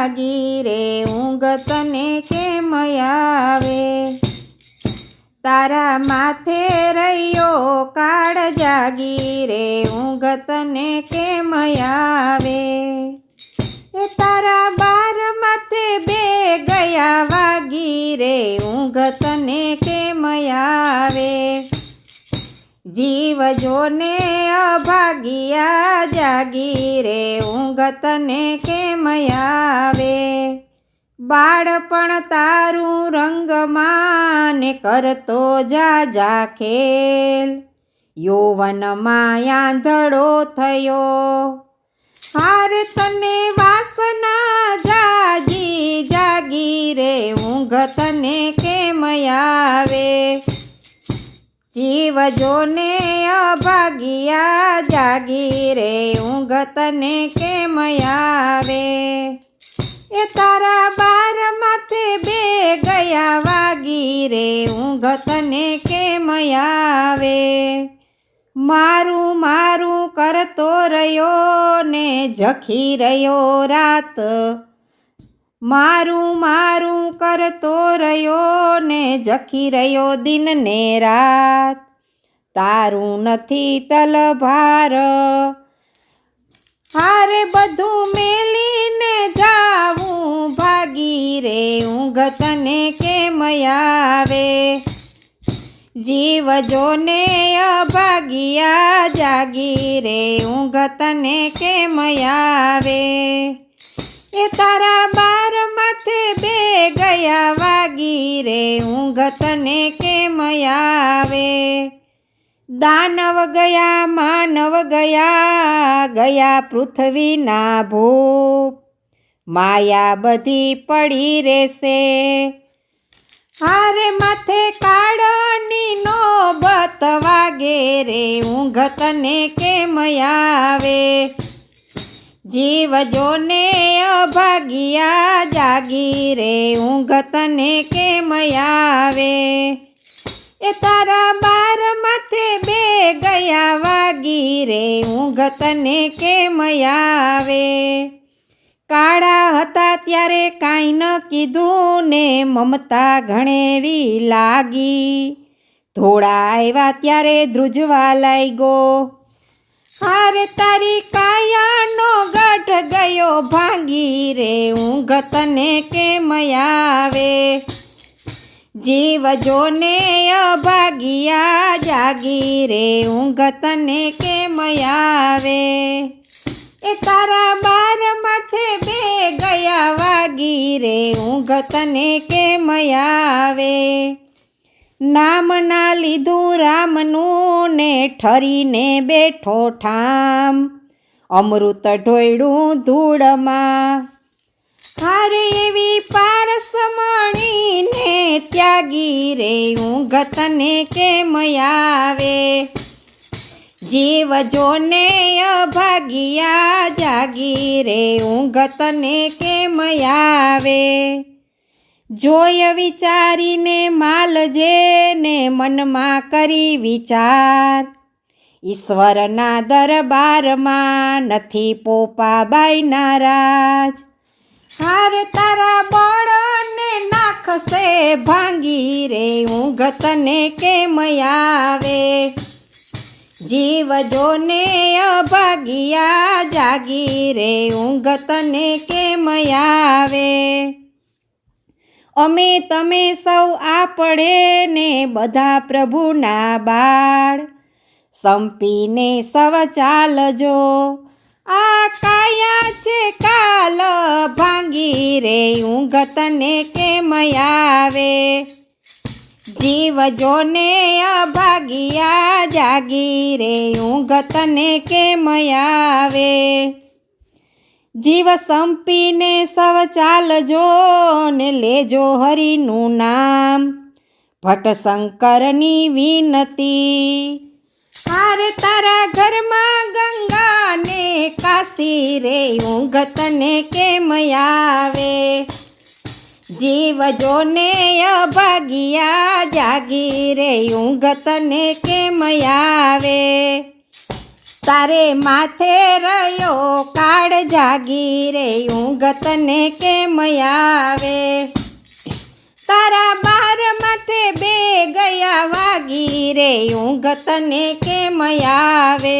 જાગી રે ઊંઘ તને કેમ આવે। તારા માથે રહ્યો કાળ જાગી રે ઊંઘ તને કેમ આવે। એ તારા બાર માથે બે ગયા વાગી રે ઊંઘ તને કેમ આવે। જીવ જોને અભાગિયા જાગી રે ઊંઘ તને કેમ આવે। બાળપણ તારું રંગમાં ને કરતો જા ખેલ, યૌવનમાં આંધળો થયો હારે તને વાસના જાગી રે ઊંઘ તને કેમ આવે। જીવ જોને અભાગિયા જાગી રે ઊંઘ તને કેમ આવે। એ તારા બાર માથે બે ગયા વાગી રે ઊંઘ તને કેમ આવે। મારું મારું કરતો રહ્યો ને ઝખી રહ્યો રાત, મારું મારું કરતો રહ્યો ને ઝખી રહ્યો દિન ને રાત। તારું નથી તલભાર હારે બધું મેલીને જાવું ભાગી રે ઊંઘ તને કેમ આવે। જીવ જોને અભાગિયા જાગી રે ઊંઘ તને કેમ આવે। એ તારા બાર માથે બે ગયા વાગી રે ઊંઘ તને કેમ આવે। દાનવ ગયા માનવ ગયા પૃથ્વીના ભૂપ, માયા બધી પડી રહેશે હારે માથે કાળની નોબત વાગે રે ઊંઘ તને કેમ આવે। જીવ જોને અભાગિયા જાગી રે ઊંઘ તને કેમ આવે। એ તારા બાર માથે બે ગયા વાગી રે ઊંઘ તને કેમ આવે। કાળા હતા ત્યારે કાંઈ ન કીધું ને મમતા ઘણેરી લાગી, ધોળા આવ્યા ત્યારે ધ્રુજવા લાગ્યો હારે તારી કાયાનો ગઢ ગયો ભાંગી રે ઊંઘ તને કેમ આવે। જીવ જોને અભાગિયા જાગી રે ઊંઘ તને કેમ આવે। એ તારા બાર માથે બે ગયા વાગી રે ઊંઘ તને કેમ આવે। નામ ના લીધું રામનું ને ઠરીને બેઠો ઠામ, અમૃત ઢોળ્યું ધૂળમાં હારે એવી પારસમણીને ત્યાગી રે ઊંઘ તને કેમ આવે। જીવ જોને અભાગિયા જાગી રે ઊંઘ તને કેમ આવે। જોય વિચારીને માલજે ને મનમાં કરી વિચાર, ઈશ્વરના દરબારમાં નથી પોપાબાઈ નારાજ હારે તારા બળને નાખશે ભાંગી રે ઊંઘ તને કેમ આવે। જીવ જોને અભાગિયા જાગી રે ઊંઘ તને કેમ આવે। અમે તમે સૌ આપણે ને બધા પ્રભુના બાળ, સંપીને સવ ચાલજો આ કાયા છે કાલ ભાંગી રે ઊંઘ તને કેમ આવે। જીવ જોને અભાગિયા જાગી રે ઊંઘ તને કેમ આવે। જીવ સંપીને સવ ચાલજો ને લેજો હરિનું નામ, ભટ્ટ શંકરની વિનતી હારે તારા ઘરમાં ગંગાને કાશી રે ઊંઘ તને કેમ આવે। જીવ જોને અભાગિયા જાગી રે ઊંઘ તને કેમ આવે। તારે માથે રહ્યો કાળ જાગી રે ઊંઘ તને કેમ આવે તારા બાર માથે બે ગયા વાગી રે ઊંઘ તને કેમ આવે